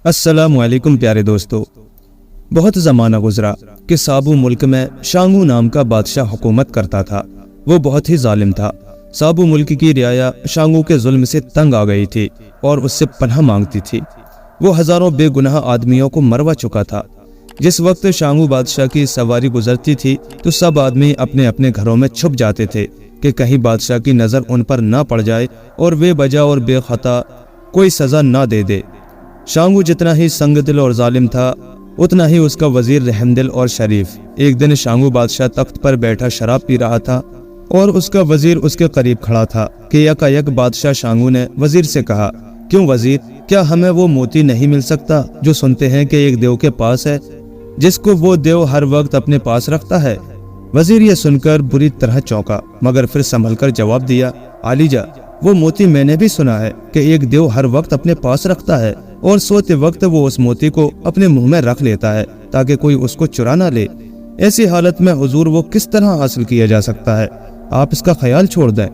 अस्सलाम वालेकुम प्यारे दोस्तों। बहुत ज़माना गुजरा कि साबू मुल्क में शांगू नाम का बादशाह हुकूमत करता था। वो बहुत ही जालिम था। साबू मुल्क की रियाया शांगू के जुल्म से तंग आ गई थी और उससे पनाह मांगती थी। वो हजारों बेगुनाह आदमियों को मरवा चुका था। जिस वक्त शांगू बादशाह की सवारी गुजरती थी तो सब आदमी अपने अपने घरों में छुप जाते थे कि कहीं बादशाह की नज़र उन पर ना पड़ जाए और बेवजह और बेखता कोई सज़ा ना दे दे। शांगू जितना ही संगदिल और जालिम था उतना ही उसका वजीर रहमदिल और शरीफ। एक दिन शांगू बादशाह तख्त पर बैठा शराब पी रहा था और उसका वजीर उसके करीब खड़ा था कि यकायक बादशाह शांगू ने वजीर से कहा, क्यों वजीर, क्या हमें वो मोती नहीं मिल सकता जो सुनते हैं कि एक देव के पास है, जिसको वो देव हर वक्त अपने पास रखता है। वजीर ये सुनकर बुरी तरह चौंका मगर फिर संभल कर जवाब दिया, आलीजा, वो मोती मैंने भी सुना है कि एक देव हर वक्त अपने पास रखता है और सोते वक्त वो उस मोती को अपने मुंह में रख लेता है ताकि कोई उसको चुरा ना ले। ऐसी हालत में हुजूर वो किस तरह हासिल किया जा सकता है, आप इसका ख्याल छोड़ दें।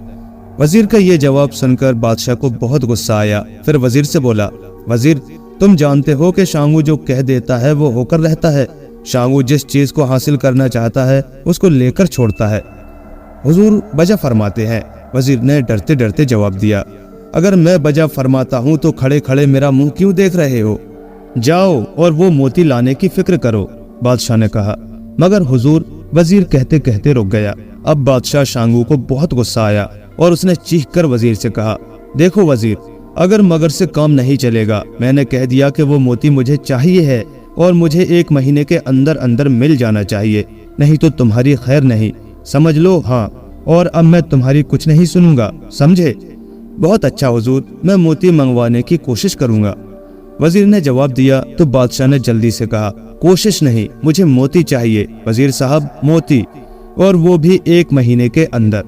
वजीर का ये जवाब सुनकर बादशाह को बहुत गुस्सा आया। फिर वजीर से बोला, वजीर, तुम जानते हो कि शांगू जो कह देता है वो होकर रहता है। शांगू जिस चीज को हासिल करना चाहता है उसको लेकर छोड़ता है। हुजूर बजा फरमाते हैं। वजीर ने डरते डरते जवाब दिया, अगर मैं बजा फरमाता हूँ तो खड़े खड़े मेरा मुंह क्यों देख रहे हो? जाओ और वो मोती लाने की फिक्र करो, बादशाह ने कहा। मगर हुजूर, वजीर कहते कहते रुक गया। अब बादशाह शांगू को बहुत गुस्सा आया और उसने चीख कर वजीर से कहा, देखो वजीर, अगर मगर से काम नहीं चलेगा, मैंने कह दिया कि वो मोती मुझे चाहिए है और मुझे 1 महीने के अंदर अंदर मिल जाना चाहिए, नहीं तो तुम्हारी खैर नहीं, समझ लो। हाँ, और अब मैं तुम्हारी कुछ नहीं सुनूंगा, समझे? बहुत अच्छा हुजूर, मैं मोती मंगवाने की कोशिश करूंगा, वजीर ने जवाब दिया। तो बादशाह ने जल्दी से कहा, कोशिश नहीं, मुझे मोती चाहिए वजीर साहब, मोती, और वो भी 1 महीने के अंदर।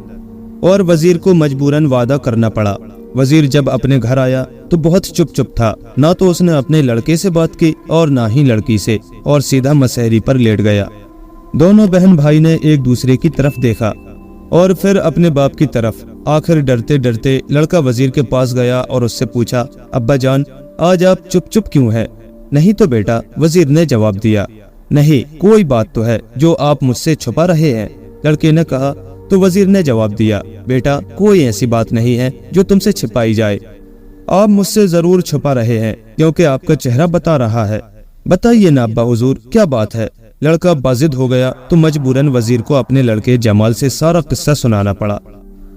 और वजीर को मजबूरन वादा करना पड़ा। वजीर जब अपने घर आया तो बहुत चुप चुप था। ना तो उसने अपने लड़के से बात की और ना ही लड़की से, और सीधा मसहरी पर लेट गया। दोनों बहन भाई ने एक दूसरे की तरफ देखा और फिर अपने बाप की तरफ। आखिर डरते डरते लड़का वजीर के पास गया और उससे पूछा, अब्बा जान, आज आप चुप चुप क्यों है? नहीं तो बेटा, वजीर ने जवाब दिया, नहीं, कोई बात तो है जो आप मुझसे छुपा रहे हैं, लड़के ने कहा। तो वजीर ने जवाब दिया, बेटा, कोई ऐसी बात नहीं है जो तुमसे छिपाई जाए। आप मुझसे जरूर छुपा रहे हैं क्योंकि आपका चेहरा बता रहा है। बताइए ना अब्बा हुजूर, क्या बात है? लड़का बाजिद हो गया तो मजबूरन वजीर को अपने लड़के जमाल से सारा किस्सा सुनाना पड़ा।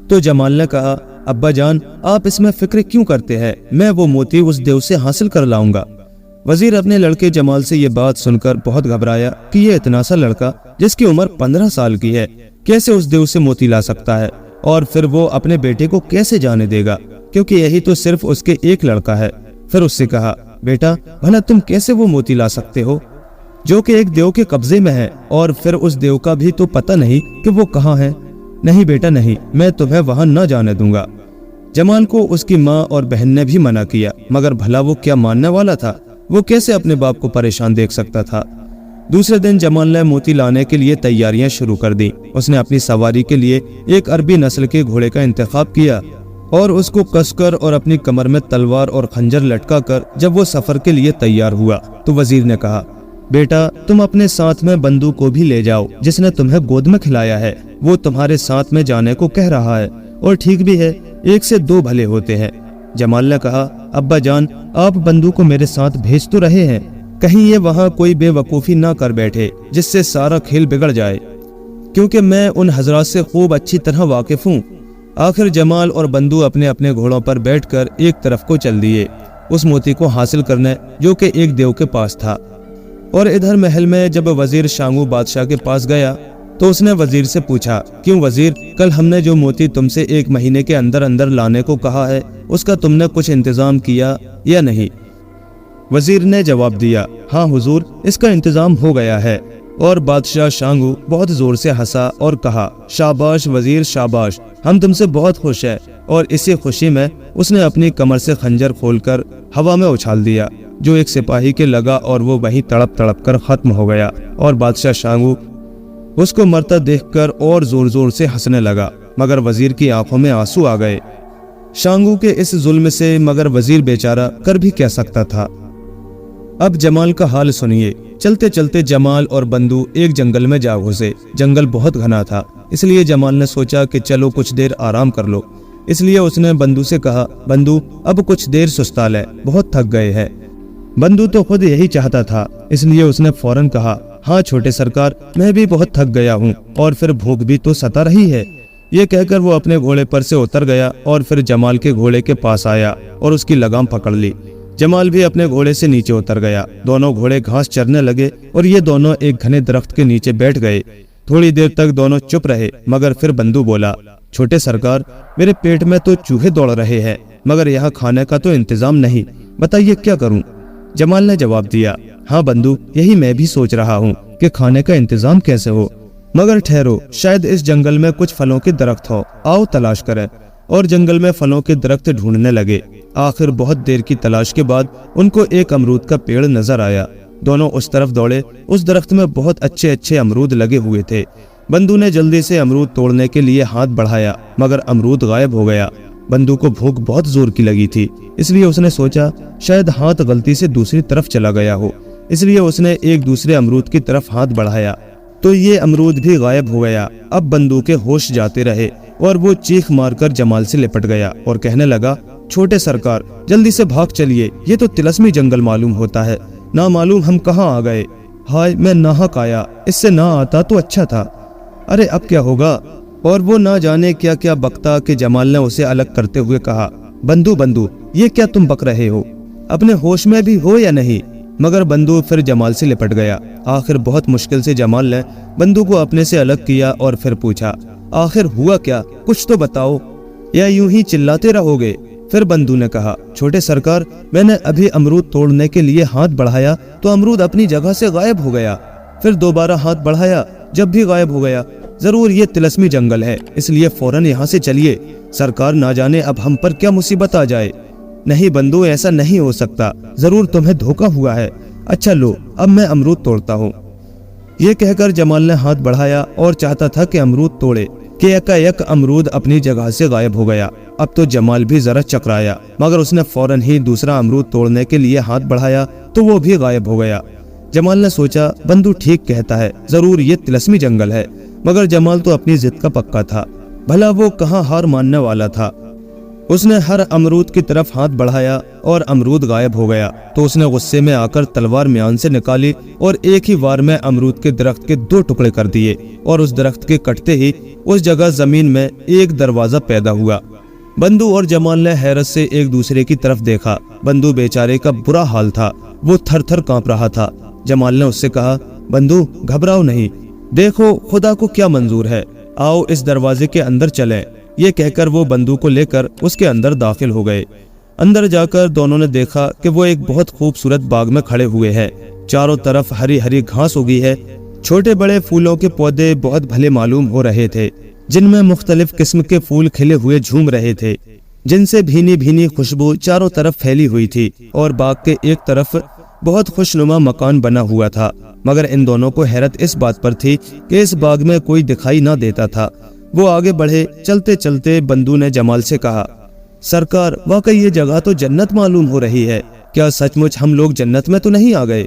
तो जमाल ने कहा, अब्बा जान, आप इसमें फिक्र क्यों करते हैं, मैं वो मोती उस देव से हासिल कर लाऊंगा। वजीर अपने लड़के जमाल से ये बात सुनकर बहुत घबराया कि ये इतना सा लड़का जिसकी उम्र 15 साल की है कैसे उस देव से मोती ला सकता है, और फिर वो अपने बेटे को कैसे जाने देगा, क्योंकि यही तो सिर्फ उसके एक लड़का है। फिर उससे कहा, बेटा, भला तुम कैसे वो मोती ला सकते हो जो कि एक देव के कब्जे में है, और फिर उस देव का भी तो पता नहीं कि वो कहाँ है। नहीं बेटा नहीं, मैं तुम्हें वहां न जाने दूंगा। जमाल को उसकी माँ और बहन ने भी मना किया, मगर भला वो क्या मानने वाला था? वो कैसे अपने बाप को परेशान देख सकता था? दूसरे दिन जमाल ने मोती लाने के लिए तैयारियां शुरू कर दी। उसने अपनी सवारी के लिए एक अरबी नस्ल के घोड़े का इंतखाब किया और उसको कसकर और अपनी कमर में तलवार और खंजर लटका कर जब वो सफर के लिए तैयार हुआ तो वजीर ने कहा, बेटा, तुम अपने साथ में बंदू को भी ले जाओ जिसने तुम्हें गोद में खिलाया है। वो तुम्हारे साथ में जाने को कह रहा है और ठीक भी है, 1 से 2 भले होते हैं। जमाल ने कहा, अब्बा जान, आप बंदू को मेरे साथ भेज तो रहे हैं, कहीं ये वहाँ कोई बेवकूफ़ी ना कर बैठे जिससे सारा खेल बिगड़ जाए, क्योंकि मैं उन हजरात से खूब अच्छी तरह वाकिफ हूँ। आखिर जमाल और बंदू अपने अपने घोड़ों पर बैठकर एक तरफ को चल दिए उस मोती को हासिल करने जो कि एक देव के पास था। और इधर महल में जब वजीर शांगू बादशाह के पास गया तो उसने वजीर से पूछा, क्यों वजीर, कल हमने जो मोती तुमसे 1 महीने के अंदर अंदर लाने को कहा है उसका तुमने कुछ इंतजाम किया या नहीं? वजीर ने जवाब दिया, हाँ हुजूर, इसका इंतजाम हो गया है। और बादशाह शांगू बहुत जोर से हंसा और कहा, शाबाश वजीर, शाबाश, हम तुमसे बहुत खुश हैं। और इसी खुशी में उसने अपनी कमर से खंजर खोलकर हवा में उछाल दिया जो एक सिपाही के लगा और वो वहीं तड़प तड़प कर खत्म हो गया। और बादशाह शांगू उसको मरता देखकर और जोर जोर से हंसने लगा, मगर वजीर की आंखों में आंसू आ गए शांगू के इस जुल्म से। मगर वजीर बेचारा कर भी क्या सकता था। اب जमाल का हाल सुनिए। चलते चलते जमाल और बंधु एक जंगल में जा घुसे। जंगल बहुत घना था, इसलिए जमाल ने सोचा कि चलो कुछ देर आराम कर लो। इसलिए उसने बंधु से कहा, बंधु अब कुछ देर सुस्ता ले, बहुत थक गए हैं। बंधु तो खुद यही चाहता था, इसलिए उसने फौरन कहा, हाँ छोटे सरकार, मैं भी बहुत थक गया हूँ और फिर भूख भी तो सता रही है। ये कहकर वो अपने घोड़े पर से उतर गया और फिर जमाल के घोड़े के पास आया और उसकी लगाम पकड़ ली। जमाल भी अपने घोड़े से नीचे उतर गया। दोनों घोड़े घास चरने लगे और ये दोनों एक घने दरख्त के नीचे बैठ गए। थोड़ी देर तक दोनों चुप रहे, मगर फिर बंधु बोला, छोटे सरकार, मेरे पेट में तो चूहे दौड़ रहे हैं, मगर यहाँ खाने का तो इंतजाम नहीं, बताइए क्या करूं? जमाल ने जवाब दिया, हाँ बंधु, यही मैं भी सोच रहा हूँ कि खाने का इंतजाम कैसे हो, मगर ठहरो, शायद इस जंगल में कुछ फलों के दरख्त हो, आओ तलाश करें। और जंगल में फलों के दरख्त ढूंढने लगे। आखिर बहुत देर की तलाश के बाद उनको एक अमरूद का पेड़ नजर आया। दोनों उस तरफ दौड़े। उस दरख्त में बहुत अच्छे अच्छे अमरूद लगे हुए थे। बंधु ने जल्दी से अमरूद तोड़ने के लिए हाथ बढ़ाया, मगर अमरूद गायब हो गया। बंधु को भूख बहुत जोर की लगी थी, इसलिए उसने सोचा शायद हाथ गलती से दूसरी तरफ चला गया हो। इसलिए उसने एक दूसरे अमरूद की तरफ हाथ बढ़ाया तो ये अमरूद भी गायब हो गया। अब बंधु के होश जाते रहे और वो चीख मारकर जमाल से लिपट गया और कहने लगा, छोटे सरकार, जल्दी से भाग चलिए, ये तो तिलस्मी जंगल मालूम होता है, ना मालूम हम कहाँ आ गए। हाय, मैं नाहक आया, इससे ना आता तो अच्छा था। अरे अब क्या होगा? और वो ना जाने क्या क्या बकता कि जमाल ने उसे अलग करते हुए कहा, बंधु बंधु, ये क्या तुम बक रहे हो? अपने होश में भी हो या नहीं? मगर बंधु फिर जमाल से लिपट गया। आखिर बहुत मुश्किल से जमाल ने बंधु को अपने से अलग किया और फिर पूछा, आखिर हुआ क्या, कुछ तो बताओ, या यूं ही चिल्लाते रहोगे? फिर बंधु ने कहा, छोटे सरकार, मैंने अभी अमरूद तोड़ने के लिए हाथ बढ़ाया तो अमरूद अपनी जगह से गायब हो गया। फिर दोबारा हाथ बढ़ाया, जब भी गायब हो गया। जरूर ये तिलस्मी जंगल है, इसलिए फौरन यहाँ से चलिए। सरकार, ना जाने अब हम पर क्या मुसीबत आ जाए। नहीं बंधु, ऐसा नहीं हो सकता, जरूर तुम्हें धोखा हुआ है। अच्छा लो, अब मैं अमरूद तोड़ता हूँ। ये कहकर जमाल ने हाथ बढ़ाया और चाहता था कि अमरूद तोड़े कि एकाएक अमरूद अपनी जगह से गायब हो गया। अब तो जमाल भी जरा चकराया, मगर उसने फौरन ही दूसरा अमरूद तोड़ने के लिए हाथ बढ़ाया तो वो भी गायब हो गया। जमाल ने सोचा, बंधु ठीक कहता है, जरूर ये तिलस्मी जंगल है। मगर जमाल तो अपनी जिद का पक्का था, भला वो कहाँ हार मानने वाला था। उसने हर अमरूद की तरफ हाथ बढ़ाया और अमरूद गायब हो गया। तो उसने गुस्से में आकर तलवार म्यान से निकाली और एक ही वार में अमरूद के दरख्त के 2 टुकड़े कर दिए और उस दरख्त के कटते ही उस जगह जमीन में एक दरवाजा पैदा हुआ। बंधु और जमाल ने हैरत से एक दूसरे की तरफ देखा। बंधु बेचारे का बुरा हाल था, वो थर थर कांप रहा था। जमाल ने उससे कहा, बंधु घबराओ नहीं, देखो खुदा को क्या मंजूर है, आओ इस दरवाजे के अंदर चलें। ये कहकर वो बंधु को लेकर उसके अंदर दाखिल हो गए। अंदर जाकर दोनों ने देखा कि वो एक बहुत खूबसूरत बाग में खड़े हुए हैं। चारों तरफ हरी हरी घास उगी है। छोटे बड़े फूलों के पौधे बहुत भले मालूम हो रहे थे, जिनमें मुख्तलिफ किस्म के फूल खिले हुए झूम रहे थे, जिनसे भीनी भीनी खुशबू चारों तरफ फैली हुई थी। और बाग के एक तरफ बहुत खुशनुमा मकान बना हुआ था। मगर इन दोनों को हैरत इस बात पर थी कि इस बाग में कोई दिखाई ना देता था। वो आगे बढ़े। चलते चलते बंधु ने जमाल से कहा, सरकार, वाकई ये जगह तो जन्नत मालूम हो रही है, क्या सचमुच हम लोग जन्नत में तो नहीं आ गए?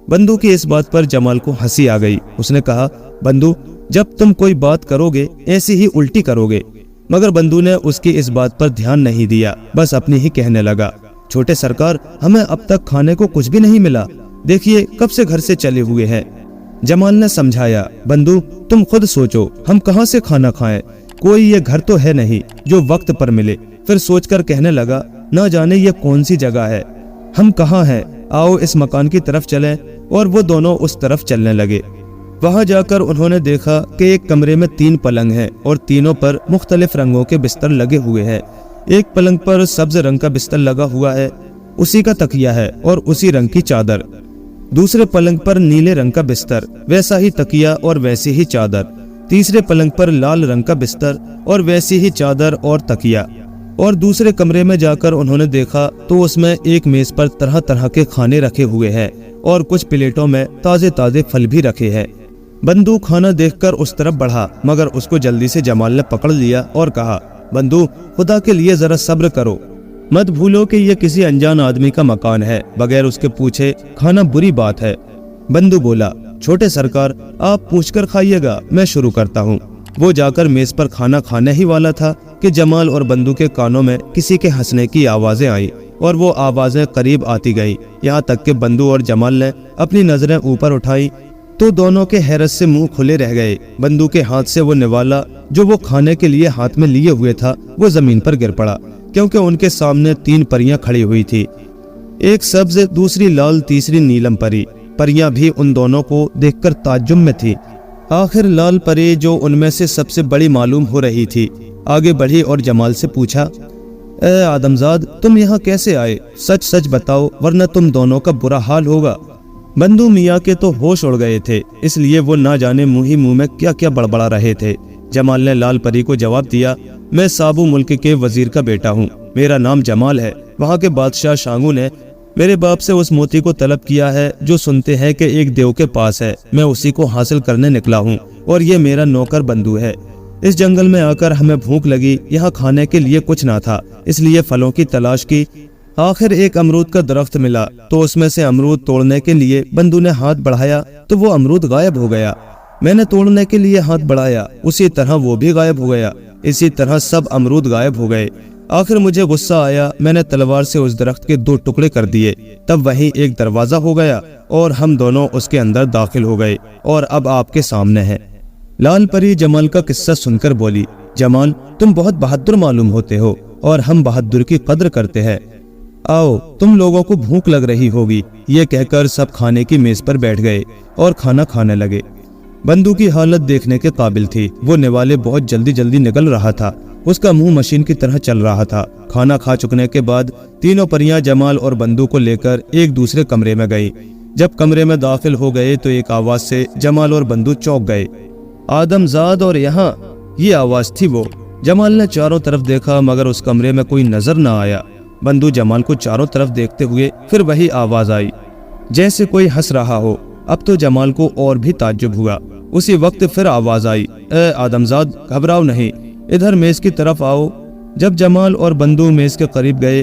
बंधु की इस बात पर जमाल को हंसी आ गई। उसने कहा, बंधु, जब तुम कोई बात करोगे ऐसी ही उल्टी करोगे। मगर बंधु ने उसकी इस बात पर ध्यान नहीं दिया, बस अपनी ही कहने लगा, छोटे सरकार, हमें अब तक खाने को कुछ भी नहीं मिला, देखिए कब से घर से चले हुए हैं। जमाल ने समझाया, बंधु तुम खुद सोचो, हम कहाँ से खाना खाएं, कोई ये घर तो है नहीं जो वक्त पर मिले। फिर सोचकर कहने लगा, ना जाने ये कौन सी जगह है, हम कहाँ हैं, आओ इस मकान की तरफ चलें। और वो दोनों उस तरफ चलने लगे। वहां जाकर उन्होंने देखा कि एक कमरे में 3 पलंग हैं और तीनों पर मुख्तलिफ रंगों के बिस्तर लगे हुए हैं। एक पलंग पर सब्ज रंग का बिस्तर लगा हुआ है, उसी का तकिया है और उसी रंग की चादर। दूसरे पलंग पर नीले रंग का बिस्तर, वैसा ही तकिया और वैसी ही चादर। तीसरे पलंग पर लाल रंग का बिस्तर और वैसी ही चादर और तकिया। और दूसरे कमरे में जाकर उन्होंने देखा तो उसमें एक मेज पर तरह तरह के खाने रखे हुए हैं और कुछ प्लेटों में ताजे ताजे फल भी रखे हैं। बंधु खाना देखकर उस तरफ बढ़ा, मगर उसको जल्दी से जमाल ने पकड़ लिया और कहा, बंधु खुदा के लिए जरा सब्र करो। मत भूलो कि यह किसी अनजान आदमी का मकान है, बगैर उसके पूछे खाना बुरी बात है। बंधु बोला, छोटे सरकार आप पूछकर खाइएगा, मैं शुरू करता हूँ। वो जाकर मेज पर खाना खाने ही वाला था कि जमाल और बंधु के कानों में किसी के हंसने की आवाजें आई और वो आवाजें करीब आती गई, यहाँ तक कि बंधु और जमाल ने अपनी नजरें ऊपर उठाई तो दोनों के हैरत से मुंह खुले रह गए। बंधु के हाथ से वो निवाला जो वो खाने के लिए हाथ में लिए हुए था वो जमीन पर गिर पड़ा, क्योंकि उनके सामने 3 परियां खड़ी हुई थी, एक सब्ज, दूसरी लाल, तीसरी नीलम परी। परियां भी उन दोनों को देखकर ताज्जुब में थी। आखिर लाल परी, जो उनमें से सबसे बड़ी मालूम हो रही थी, आगे बढ़ी और जमाल से पूछा, ए आदमजाद, तुम यहाँ कैसे आए? सच सच बताओ, वरना तुम दोनों का बुरा हाल होगा। बंधु मियाँ के तो होश उड़ गए थे, इसलिए वो ना जाने मुंह ही मुंह में क्या क्या बड़बड़ा रहे थे। जमाल ने लाल परी को जवाब दिया, मैं साबू मुल्क के वजीर का बेटा हूँ, मेरा नाम जमाल है। वहाँ के बादशाह शांगू ने मेरे बाप से उस मोती को तलब किया है जो सुनते हैं कि एक देव के पास है। मैं उसी को हासिल करने निकला हूँ और ये मेरा नौकर बंधु है। इस जंगल में आकर हमें भूख लगी, यहाँ खाने के लिए कुछ ना था, इसलिए फलों की तलाश की। आखिर एक अमरूद का दरख्त मिला तो उसमें से अमरूद तोड़ने के लिए बंधु ने हाथ बढ़ाया तो वो अमरूद गायब हो गया। मैंने तोड़ने के लिए हाथ बढ़ाया, उसी तरह वो भी गायब हो गया। इसी तरह सब अमरूद गायब हो गए। आखिर मुझे गुस्सा आया, मैंने तलवार से उस दरख्त के 2 टुकड़े कर दिए। तब वहीं एक दरवाजा हो गया और हम दोनों उसके अंदर दाखिल हो गए और अब आपके सामने है। लाल परी जमाल का किस्सा सुनकर बोली, जमाल तुम बहुत बहादुर मालूम होते हो और हम बहादुर की कद्र करते हैं। आओ, तुम लोगों को भूख लग रही होगी। ये कहकर सब खाने की मेज पर बैठ गए और खाना खाने लगे। बंधु की हालत देखने के काबिल थी। वो निवाले बहुत जल्दी जल्दी निकल रहा था, उसका मुंह मशीन की तरह चल रहा था। खाना खा चुकने के बाद तीनों परियां जमाल और बंधु को लेकर एक दूसरे कमरे में गई। जब कमरे में दाखिल हो गए तो एक आवाज से जमाल और बंधु चौंक गए। आदमजाद और यहाँ, ये आवाज थी वो। जमाल ने चारों तरफ देखा मगर उस कमरे में कोई नजर न आया। बंधु जमाल को चारों तरफ देखते हुए फिर वही आवाज आई, जैसे कोई हंस रहा हो। अब तो जमाल को और भी ताज्जुब हुआ। उसी वक्त फिर आवाज आई, ए आदमजाद, घबराओ नहीं, इधर मेज की तरफ आओ। जब जमाल और बंधु मेज के करीब गए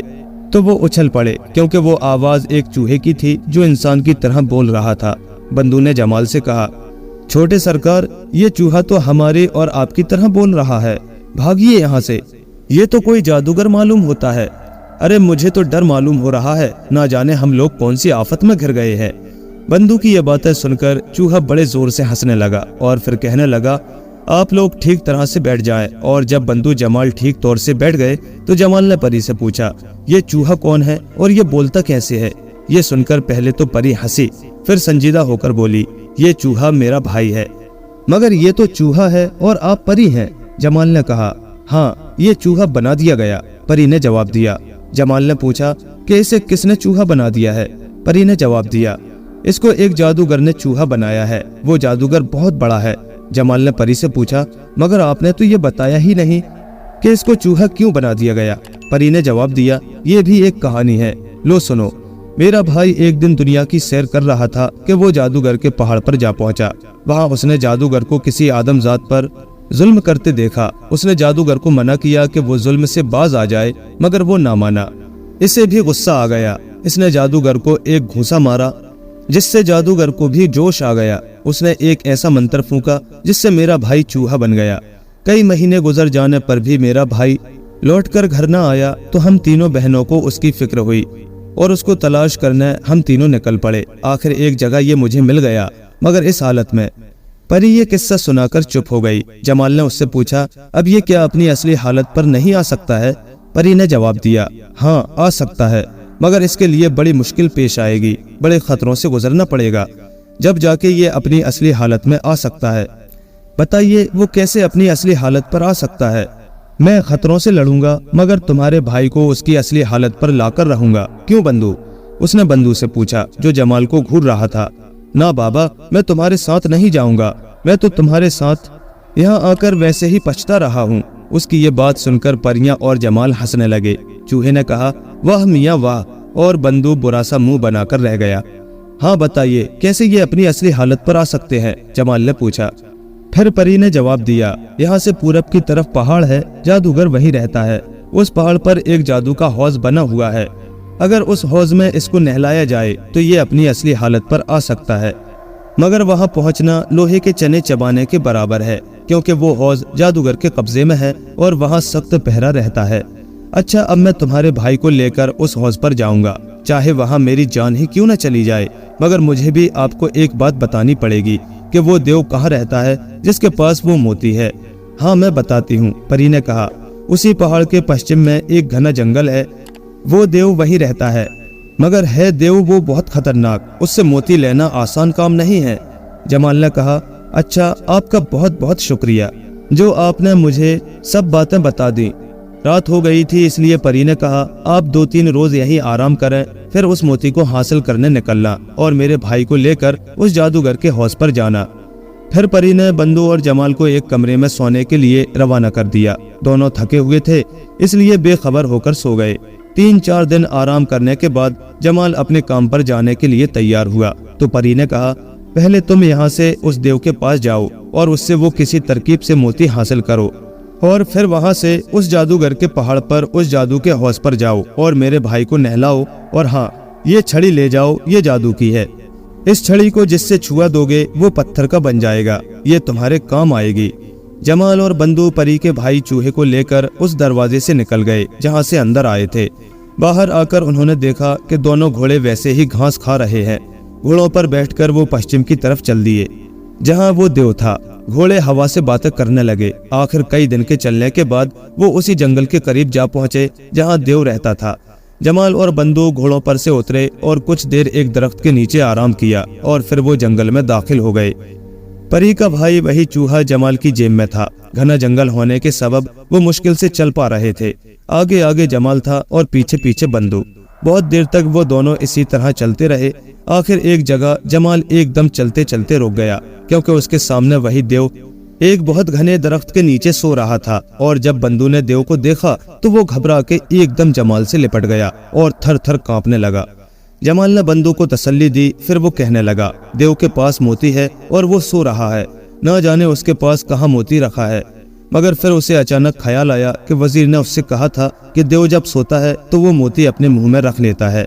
तो वो उछल पड़े, क्योंकि वो आवाज एक चूहे की थी जो इंसान की तरह बोल रहा था। बंधु ने जमाल से कहा, छोटे सरकार, ये चूहा तो हमारे और आपकी तरह बोल रहा है, भागिए यहाँ से। ये तो कोई जादूगर मालूम होता है। अरे मुझे तो डर मालूम हो रहा है, ना जाने हम लोग कौन सी आफत में घिर गए हैं। बंधु की ये बातें सुनकर चूहा बड़े जोर से हंसने लगा और फिर कहने लगा, आप लोग ठीक तरह से बैठ जाएं। और जब बंधु जमाल ठीक तौर से बैठ गए तो जमाल ने परी से पूछा, ये चूहा कौन है और ये बोलता कैसे है? ये सुनकर पहले तो परी हंसी, फिर संजीदा होकर बोली, ये चूहा मेरा भाई है। मगर ये तो चूहा है और आप परी हैं। जमाल ने कहा, हाँ, ये चूहा बना दिया गया। परी ने जवाब दिया। जमाल ने पूछा कि इसे किसने चूहा बना दिया है? परी ने जवाब दिया, इसको एक जादूगर ने चूहा बनाया है, वो जादूगर बहुत बड़ा है। जमाल ने परी से पूछा, मगर आपने तो ये बताया ही नहीं कि इसको चूहा क्यों बना दिया गया? परी ने जवाब दिया, ये भी एक कहानी है, लो सुनो। मेरा भाई एक दिन दुनिया की सैर कर रहा था कि वो जादूगर के पहाड़ पर जा पहुंचा। वहां उसने जादूगर को किसी आदमजात पर जुल्म करते देखा। उसने जादूगर को मना किया कि वो जुल्म से बाज आ जाए, मगर वो ना माना। इसे भी गुस्सा आ गया। इसने जादूगर को एक घूंसा मारा जिससे जादूगर को भी जोश आ गया। उसने एक ऐसा मंत्र फूंका जिससे मेरा भाई चूहा बन गया। कई महीने गुजर जाने पर भी मेरा भाई लौटकर घर न आया तो हम तीनों बहनों को उसकी फिक्र हुई और उसको तलाश करने हम तीनों निकल पड़े। आखिर एक जगह ये मुझे मिल गया, मगर इस हालत में। परी ये किस्सा सुनाकर चुप हो गई। जमाल ने उससे पूछा, अब ये क्या अपनी असली हालत पर नहीं आ सकता है? परी ने जवाब दिया, हाँ आ सकता है, मगर इसके लिए बड़ी मुश्किल पेश आएगी, बड़े खतरों से गुजरना पड़ेगा, जब जाके ये अपनी असली हालत में आ सकता है। बताइए वो कैसे अपनी असली हालत पर आ सकता है? मैं खतरों से लड़ूंगा, मगर तुम्हारे भाई को उसकी असली हालत पर लाकर रहूंगा। क्यों बंधु? उसने बंधु से पूछा जो जमाल को घूर रहा था। ना बाबा, मैं तुम्हारे साथ नहीं जाऊंगा, मैं तो तुम्हारे साथ यहाँ आकर वैसे ही पछता रहा हूँ। उसकी ये बात सुनकर परियां और जमाल हंसने लगे। चूहे ने कहा, वाह मियाँ वाह, और बंधु बुरा सा मुंह बनाकर रह गया। हाँ बताइए, कैसे ये अपनी असली हालत पर आ सकते हैं? जमाल ने पूछा। फिर परी ने जवाब दिया, यहाँ से पूरब की तरफ पहाड़ है, जादूगर वहीं रहता है, उस पहाड़ पर एक जादू का हौज बना हुआ है। अगर उस हौज में इसको नहलाया जाए तो ये अपनी असली हालत पर आ सकता है, मगर वहां पहुंचना लोहे के चने चबाने के बराबर है, क्योंकि वो हौज जादूगर के कब्जे में है और वहां सख्त पहरा रहता है। अच्छा, अब मैं तुम्हारे भाई को लेकर उस हौज पर जाऊंगा, चाहे वहां मेरी जान ही क्यों न चली जाए, मगर मुझे भी आपको एक बात बतानी पड़ेगी कि वो देव कहाँ रहता है जिसके पास वो मोती है। हाँ, मैं बताती हूँ, परी ने कहा। उसी पहाड़ के पश्चिम में एक घना जंगल है, वो देव वहीं रहता है, मगर है देव वो बहुत खतरनाक, उससे मोती लेना आसान काम नहीं है। जमाल ने कहा, अच्छा, आपका बहुत बहुत शुक्रिया जो आपने मुझे सब बातें बता दी। रात हो गई थी, इसलिए परी ने कहा, आप 2-3 रोज यहीं आराम करें, फिर उस मोती को हासिल करने निकलना और मेरे भाई को लेकर उस जादूगर के हौज पर जाना। फिर परी ने बंदू और जमाल को एक कमरे में सोने के लिए रवाना कर दिया। दोनों थके हुए थे, इसलिए बेखबर होकर सो गए। 3-4 दिन आराम करने के बाद जमाल अपने काम पर जाने के लिए तैयार हुआ तो परी ने कहा, पहले तुम यहाँ से उस देव के पास जाओ और उससे वो किसी तरकीब से मोती हासिल करो, और फिर वहाँ से उस जादूगर के पहाड़ पर उस जादू के हौज पर जाओ और मेरे भाई को नहलाओ। और हाँ, ये छड़ी ले जाओ, ये जादू की है। इस छड़ी को जिससे छुआ दोगे वो पत्थर का बन जाएगा, ये तुम्हारे काम आएगी। जमाल और बंदू परी के भाई चूहे को लेकर उस दरवाजे से निकल गए जहाँ से अंदर आए थे। बाहर आकर उन्होंने देखा कि दोनों घोड़े वैसे ही घास खा रहे हैं। घोड़ों पर बैठकर वो पश्चिम की तरफ चल दिए जहाँ वो देव था। घोड़े हवा से बातें करने लगे। आखिर कई दिन के चलने के बाद वो उसी जंगल के करीब जा पहुंचे जहाँ देव रहता था। जमाल और बंदू घोड़ों पर से उतरे और कुछ देर एक दरख्त के नीचे आराम किया और फिर वो जंगल में दाखिल हो गए। परी का भाई वही चूहा जमाल की जेब में था। घना जंगल होने के सबब वो मुश्किल से चल पा रहे थे। आगे आगे जमाल था और पीछे पीछे बंदू। बहुत देर तक वो दोनों इसी तरह चलते रहे। आखिर एक जगह जमाल एकदम चलते चलते रुक गया, क्योंकि उसके सामने वही देव एक बहुत घने दरख्त के नीचे सो रहा था। और जब बंदू ने देव को देखा तो वो घबरा के एकदम जमाल से लिपट गया और थर थर कांपने लगा। जमाल ने बंदू को तसल्ली दी। फिर वो कहने लगा, देव के पास मोती है और वो सो रहा है, न जाने उसके पास कहाँ मोती रखा है। मगर फिर उसे अचानक ख्याल आया कि वजीर ने उससे कहा था कि देव जब सोता है तो वो मोती अपने मुंह में रख लेता है।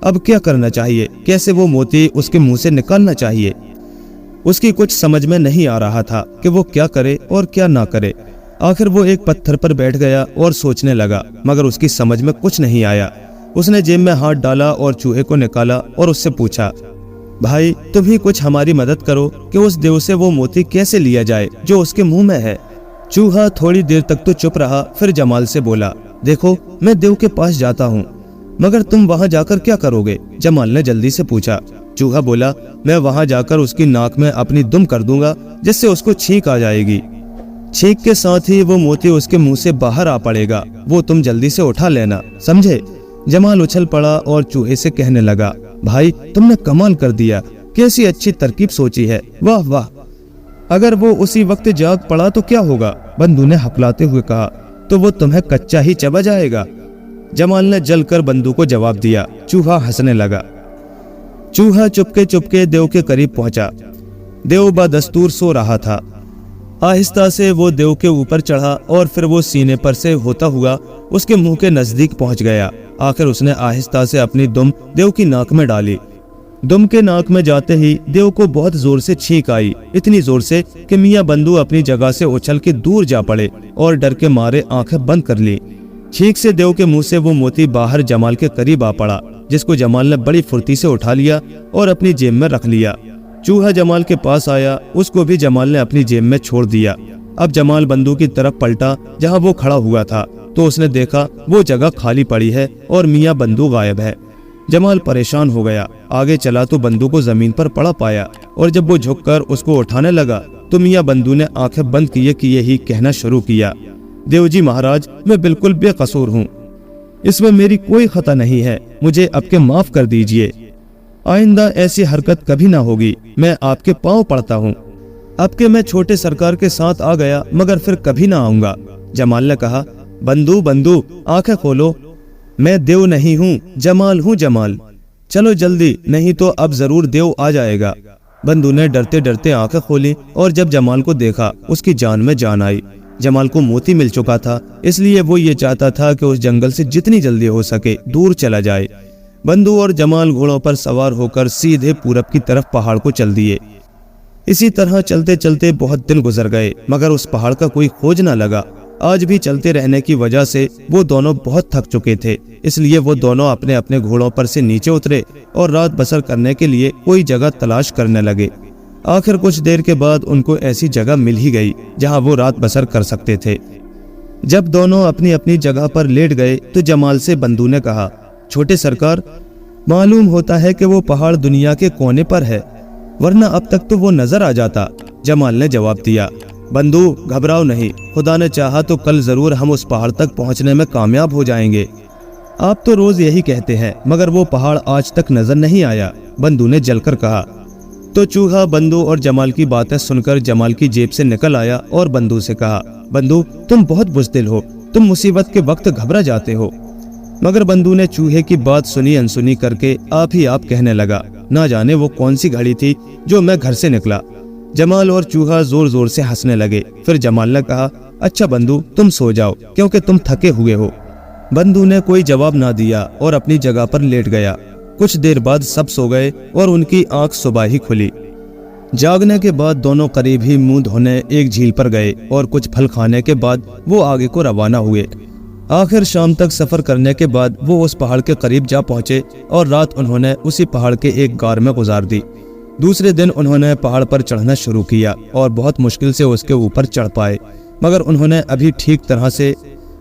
अब क्या करना चाहिए, कैसे वो मोती उसके मुंह से निकालना चाहिए? उसकी कुछ समझ में नहीं आ रहा था कि वो क्या करे और क्या ना करे। आखिर वो एक पत्थर पर बैठ गया और सोचने लगा, मगर उसकी समझ में कुछ नहीं आया। उसने जेब में हाथ डाला और चूहे को निकाला और उससे पूछा, भाई तुम ही कुछ हमारी मदद करो कि उस देव से वो मोती कैसे लिया जाए जो उसके मुंह में है। चूहा थोड़ी देर तक तो चुप रहा, फिर जमाल से बोला, देखो मैं देव के पास जाता हूँ, मगर तुम वहाँ जाकर क्या करोगे? जमाल ने जल्दी से पूछा। चूहा बोला, मैं वहाँ जाकर उसकी नाक में अपनी दुम कर दूंगा, जिससे उसको छींक आ जाएगी। छींक के साथ ही वो मोती उसके मुंह से बाहर आ पड़ेगा, वो तुम जल्दी से उठा लेना, समझे? जमाल उछल पड़ा और चूहे से कहने लगा, भाई तुमने कमाल कर दिया, कैसी अच्छी तरकीब सोची है, वाह वाह। अगर वो उसी वक्त जाग पड़ा तो क्या होगा? बंदू ने हकलाते हुए कहा, तो वो तुम्हें कच्चा ही चबा जाएगा। जमाल ने जलकर बंदू को जवाब दिया। चूहा हंसने लगा। चूहा चुपके चुपके देव के करीब पहुंचा। देव बदस्तूर सो रहा था। आहिस्ता से वो देव के ऊपर चढ़ा और फिर वो सीने पर से होता हुआ उसके मुंह के नजदीक पहुंच गया। आखिर उसने आहिस्ता से अपनी दुम देव की नाक में डाली। दुम के नाक में जाते ही देव को बहुत जोर से छींक आई, इतनी जोर से कि मियां बंदू अपनी जगह से उछल के दूर जा पड़े और डर के मारे आंखें बंद कर ली। छींक से देव के मुंह से वो मोती बाहर जमाल के करीब आ पड़ा, जिसको जमाल ने बड़ी फुर्ती से उठा लिया और अपनी जेब में रख लिया। चूहा जमाल के पास आया, उसको भी जमाल ने अपनी जेब में छोड़ दिया। अब जमाल बंदू की तरफ पलटा जहाँ वो खड़ा हुआ था, तो उसने देखा वो जगह खाली पड़ी है और मियां बंदू गायब है। जमाल परेशान हो गया। आगे चला तो बंदू को जमीन पर पड़ा पाया, और जब वो झुककर उसको उठाने लगा तो मियां बंदू ने आंखें बंद किए ही कहना शुरू किया, देवजी महाराज, मैं बिल्कुल बेकसूर हूँ, इसमें मेरी कोई खता नहीं है, मुझे आपके माफ कर दीजिए। आइंदा ऐसी हरकत कभी ना होगी, मैं आपके पांव पड़ता हूँ। आपके मैं छोटे सरकार के साथ आ गया, मगर फिर कभी ना आऊंगा। जमाल ने कहा, बंदू बंदू आंखें खोलो, मैं देव नहीं हूँ, जमाल हूँ जमाल, चलो जल्दी, नहीं तो अब जरूर देव आ जाएगा। बंदू ने डरते डरते आंखें खोली और जब जमाल को देखा उसकी जान में जान आई। جمال کو موتی مل چکا تھا، اس لیے وہ یہ چاہتا تھا کہ اس جنگل سے جتنی جلدی ہو سکے دور چلا جائے۔ بندو اور جمال گھوڑوں پر سوار ہو کر سیدھے پورب کی طرف پہاڑ کو چل دیے۔ اسی طرح چلتے چلتے بہت دن گزر گئے مگر اس پہاڑ کا کوئی کھوج نہ لگا۔ آج بھی چلتے رہنے کی وجہ سے وہ دونوں بہت تھک چکے تھے، اس لیے وہ دونوں اپنے اپنے گھوڑوں پر سے نیچے اترے اور رات بسر کرنے کے لیے کوئی جگہ تلاش کرنے لگے۔ آخر کچھ دیر کے بعد ان کو ایسی جگہ مل ہی گئی جہاں وہ رات بسر کر سکتے تھے۔ جب دونوں اپنی اپنی جگہ پر لیٹ گئے تو جمال سے بندو نے کہا، چھوٹے سرکار، معلوم ہوتا ہے کہ وہ پہاڑ دنیا کے کونے پر ہے، ورنہ اب تک تو وہ نظر آ جاتا۔ جمال نے جواب دیا، بندو گھبراؤ نہیں، خدا نے چاہا تو کل ضرور ہم اس پہاڑ تک پہنچنے میں کامیاب ہو جائیں گے۔ آپ تو روز یہی کہتے ہیں مگر وہ پہاڑ آج تک نظر نہیں آیا، بندو نے جل کر کہا۔ تو چوہا بندو اور جمال کی باتیں سن کر جمال کی جیب سے نکل آیا اور بندو سے کہا، بندو تم بہت بزدل ہو، تم مصیبت کے وقت گھبرا جاتے ہو۔ مگر بندو نے چوہے کی بات سنی انسنی کر کے آپ ہی آپ کہنے لگا، نہ جانے وہ کون سی گھڑی تھی جو میں گھر سے نکلا۔ جمال اور چوہا زور زور سے ہنسنے لگے۔ پھر جمال نے کہا، اچھا بندو تم سو جاؤ کیونکہ تم تھکے ہوئے ہو۔ بندو نے کوئی جواب نہ دیا اور اپنی جگہ پر لیٹ گیا۔ کچھ دیر بعد سب سو گئے اور ان کی آنکھ صبح ہی کھلی۔ جاگنے کے بعد دونوں قریب ہی منہ دھونے ایک جھیل پر گئے اور کچھ پھل کھانے کے بعد وہ آگے کو روانہ ہوئے۔ آخر شام تک سفر کرنے کے بعد وہ اس پہاڑ کے قریب جا پہنچے اور رات انہوں نے اسی پہاڑ کے ایک غار میں گزار دی۔ دوسرے دن انہوں نے پہاڑ پر چڑھنا شروع کیا اور بہت مشکل سے اس کے اوپر چڑھ پائے، مگر انہوں نے ابھی ٹھیک طرح سے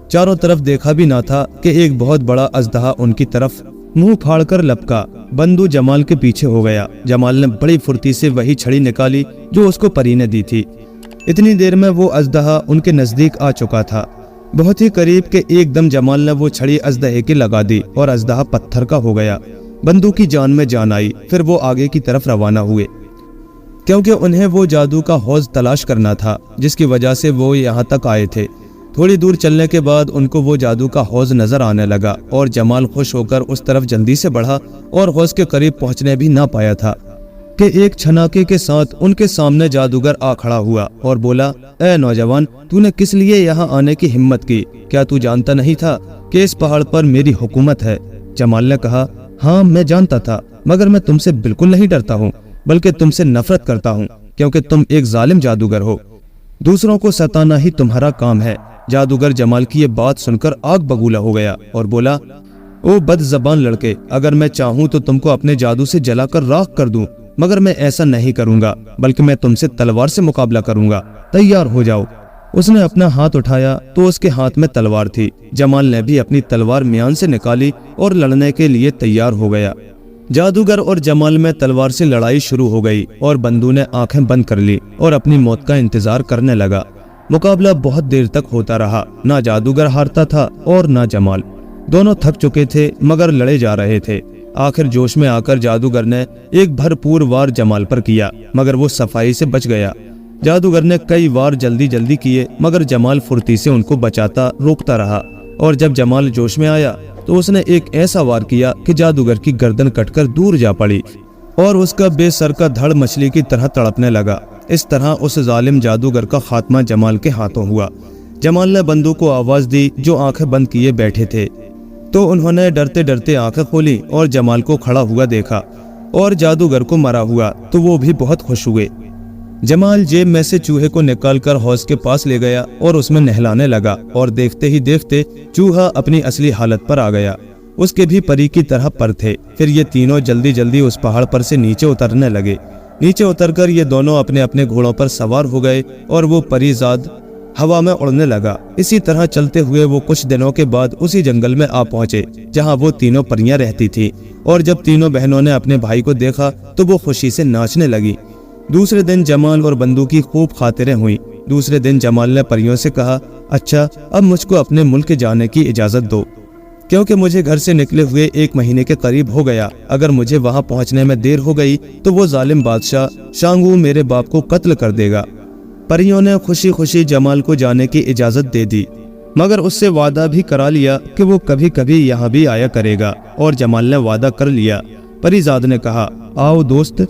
چاروں طرف دیکھا بھی نہ تھا کہ ایک بہت بڑا اژدہا ان کی طرف منہ پھاڑ کر لپکا۔ بندو جمال کے پیچھے ہو گیا۔ جمال نے بڑی پھرتی سے وہی چھڑی نکالی جو اس کو پری نے دی تھی۔ اتنی دیر میں وہ اژدہا ان کے نزدیک آ چکا تھا، بہت ہی قریب کہ ایک دم جمال نے وہ چھڑی اژدہے کی لگا دی اور اژدہا پتھر کا ہو گیا۔ بندو کی جان میں جان آئی۔ پھر وہ آگے کی طرف روانہ ہوئے کیونکہ انہیں وہ جادو کا حوض تلاش کرنا تھا جس کی وجہ سے وہ یہاں تک آئے تھے۔ تھوڑی دور چلنے کے بعد ان کو وہ جادو کا حوض نظر آنے لگا اور جمال خوش ہو کر اس طرف جلدی سے بڑھا اور حوض کے قریب پہنچنے بھی نہ پایا تھا کہ ایک چھناکے کے ساتھ ان کے سامنے جادوگر آ کھڑا ہوا اور بولا، اے نوجوان، تو نے کس لیے یہاں آنے کی ہمت کی؟ کیا تو جانتا نہیں تھا کہ اس پہاڑ پر میری حکومت ہے؟ جمال نے کہا، ہاں میں جانتا تھا، مگر میں تم سے بالکل نہیں ڈرتا ہوں بلکہ تم سے نفرت کرتا ہوں کیونکہ تم ایک ظالم جادوگر ہو۔ دوسروں کو ستانا ہی تمہارا کام ہے۔ جادوگر جمال کی یہ بات سن کر آگ بگولا ہو گیا اور بولا، او بد زبان لڑکے، اگر میں چاہوں تو تم کو اپنے جادو سے جلا کر راکھ کر دوں، مگر میں ایسا نہیں کروں گا بلکہ میں تم سے تلوار سے مقابلہ کروں گا، تیار ہو جاؤ۔ اس نے اپنا ہاتھ اٹھایا تو اس کے ہاتھ میں تلوار تھی۔ جمال نے بھی اپنی تلوار میان سے نکالی اور لڑنے کے لیے تیار ہو گیا۔ جادوگر اور جمال میں تلوار سے لڑائی شروع ہو گئی اور بندو نے آنکھیں بند کر لی اور اپنی موت کا انتظار کرنے لگا۔ مقابلہ بہت دیر تک ہوتا رہا، نہ جادوگر ہارتا تھا اور نہ جمال۔ دونوں تھک چکے تھے مگر لڑے جا رہے تھے۔ آخر جوش میں آ کر جادوگر نے ایک بھرپور وار جمال پر کیا مگر وہ صفائی سے بچ گیا۔ جادوگر نے کئی وار جلدی جلدی کیے مگر جمال پھرتی سے ان کو بچاتا روکتا رہا، اور جب جمال جوش میں آیا تو اس نے ایک ایسا وار کیا کہ جادوگر کی گردن کٹ کر دور جا پڑی اور اس کا بے سر کا دھڑ مچھلی کی طرح تڑپنے لگا۔ اس طرح اس ظالم جادوگر کا خاتمہ جمال کے ہاتھوں ہوا۔ جمال نے بندو کو آواز دی جو آنکھیں بند کیے بیٹھے تھے، تو انہوں نے ڈرتے ڈرتے آنکھیں کھولی اور جمال کو کھڑا ہوا دیکھا اور جادوگر کو مرا ہوا تو وہ بھی بہت خوش ہوئے۔ جمال جیب میں سے چوہے کو نکال کر حوض کے پاس لے گیا اور اس میں نہلانے لگا، اور دیکھتے ہی دیکھتے چوہا اپنی اصلی حالت پر آ گیا۔ اس کے بھی پری کی طرح پر تھے۔ پھر یہ تینوں جلدی جلدی اس پہاڑ پر سے نیچے اترنے لگے۔ نیچے اتر کر یہ دونوں اپنے اپنے گھوڑوں پر سوار ہو گئے اور وہ پری زاد ہوا میں اڑنے لگا۔ اسی طرح چلتے ہوئے وہ کچھ دنوں کے بعد اسی جنگل میں آ پہنچے جہاں وہ تینوں پریاں رہتی تھی، اور جب تینوں بہنوں نے اپنے بھائی کو دیکھا تو وہ خوشی سے ناچنے لگی۔ دوسرے دن جمال اور بندو کی خوب خاطریں ہوئیں۔ دوسرے دن جمال نے پریوں سے کہا، اچھا اب مجھ کو اپنے ملک جانے کی اجازت دو، کیونکہ مجھے گھر سے نکلے ہوئے 1 مہینے کے قریب ہو گیا۔ اگر مجھے وہاں پہنچنے میں دیر ہو گئی تو وہ ظالم بادشاہ شانگو میرے باپ کو قتل کر دے گا۔ پریوں نے خوشی خوشی جمال کو جانے کی اجازت دے دی، مگر اس سے وعدہ بھی کرا لیا کہ وہ کبھی کبھی یہاں بھی آیا کرے گا، اور جمال نے وعدہ کر لیا۔ پری زاد نے کہا، آؤ دوست،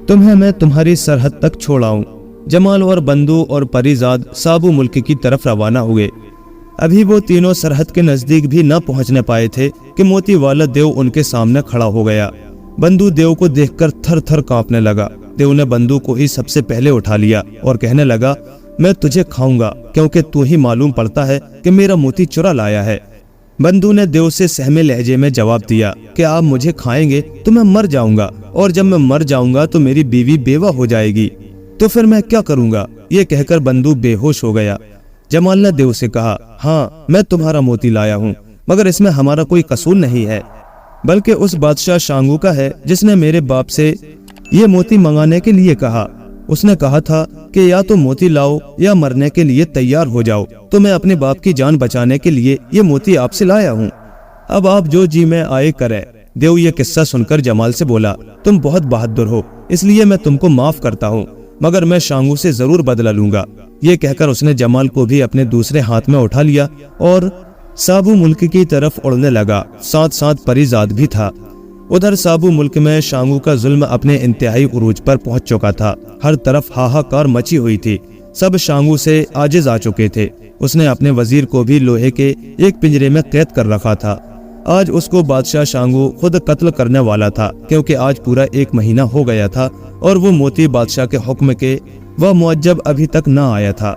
تمہیں میں تمہاری سرحد تک چھوڑ آؤں۔ जमाल और बंदू और परीजाद साबू मुल्क की तरफ रवाना हुए। अभी वो तीनों सरहद के नजदीक भी न पहुंचने पाए थे कि मोती वाला देव उनके सामने खड़ा हो गया। बंदू देव को देखकर थर थर कांपने लगा। देव ने बंदू को ही सबसे पहले उठा लिया और कहने लगा, मैं तुझे खाऊंगा क्योंकि तू ही मालूम पड़ता है कि मेरा मोती चुरा लाया है। बंदू ने देव से सहमे लहजे में जवाब दिया कि आप मुझे खाएंगे तो मैं मर जाऊंगा, और जब मैं मर जाऊंगा तो मेरी बीवी बेवा हो जाएगी, तो फिर मैं क्या करूंगा। ये कहकर बंदू बेहोश हो गया। जमाल ने देव से कहा, हाँ मैं तुम्हारा मोती लाया हूँ, मगर इसमें हमारा कोई कसूर नहीं है, बल्कि उस बादशाह शांगू का है जिसने मेरे बाप से ये मोती मंगाने के लिए कहा। उसने कहा था कि या तो मोती लाओ या मरने के लिए तैयार हो जाओ, तो मैं अपने बाप की जान बचाने के लिए ये मोती आपसे लाया हूँ। अब आप जो जी में आए करें। देव ये किस्सा सुनकर जमाल से बोला, तुम बहुत बहादुर हो, इसलिए मैं तुमको माफ करता हूँ, मगर मैं शांगू से जरूर बदला लूंगा। ये कहकर उसने जमाल को भी अपने दूसरे हाथ में उठा लिया और साबू मुल्क की तरफ उड़ने लगा। साथ साथ परीजाद भी था। उधर साबू मुल्क में शांगू का जुल्म अपने इंतहाई उरूज पर पहुंच चुका था। हर तरफ हाहाकार मची हुई थी। सब शांगू से आजिज आ चुके थे। उसने अपने वजीर को भी लोहे के एक पिंजरे में कैद कर रखा था। आज उसको बादशाह शांगू खुद कत्ल करने वाला था, क्योंकि आज पूरा 1 महीना हो गया था और वो मोती बादशाह के हुक्म के वह मुअज्जब अभी तक न आया था।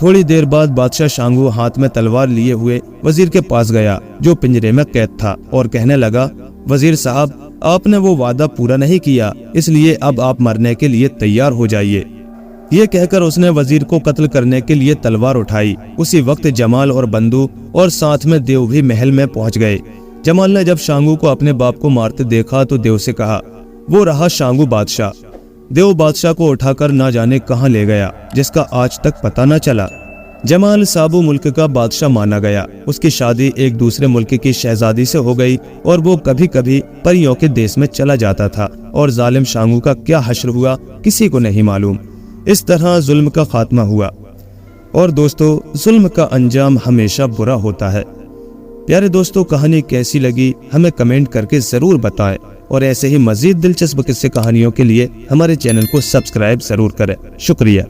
थोड़ी देर बाद बादशाह शांगू हाथ में तलवार लिए हुए वजीर के पास गया जो पिंजरे में कैद था, और कहने लगा, वजीर साहब, आपने वो वादा पूरा नहीं किया, इसलिए अब आप मरने के लिए तैयार हो जाइए। ये कहकर उसने वजीर को कत्ल करने के लिए तलवार उठाई। उसी वक्त जमाल और बंदू और साथ में देव भी महल में पहुंच गए। जमाल ने जब शांगू को अपने बाप को मारते देखा तो देव से कहा, वो रहा शांगू बादशाह। देव बादशाह को उठाकर ना जाने कहां ले गया, जिसका आज तक पता न चला। जमाल साबू मुल्क का बादशाह माना गया। उसकी शादी एक दूसरे मुल्क की शहजादी से हो गई और वो कभी कभी परियों के देश में चला जाता था। और जालिम शांगू का क्या हश्र हुआ किसी को नहीं मालूम। इस तरह जुल्म का खात्मा हुआ। और दोस्तों, जुल्म का अंजाम हमेशा बुरा होता है। प्यारे दोस्तों, कहानी कैसी लगी हमें कमेंट करके जरूर बताएं, और ऐसे ही मजीद दिलचस्प किस्से कहानियों के लिए हमारे चैनल को सब्सक्राइब जरूर करें। शुक्रिया।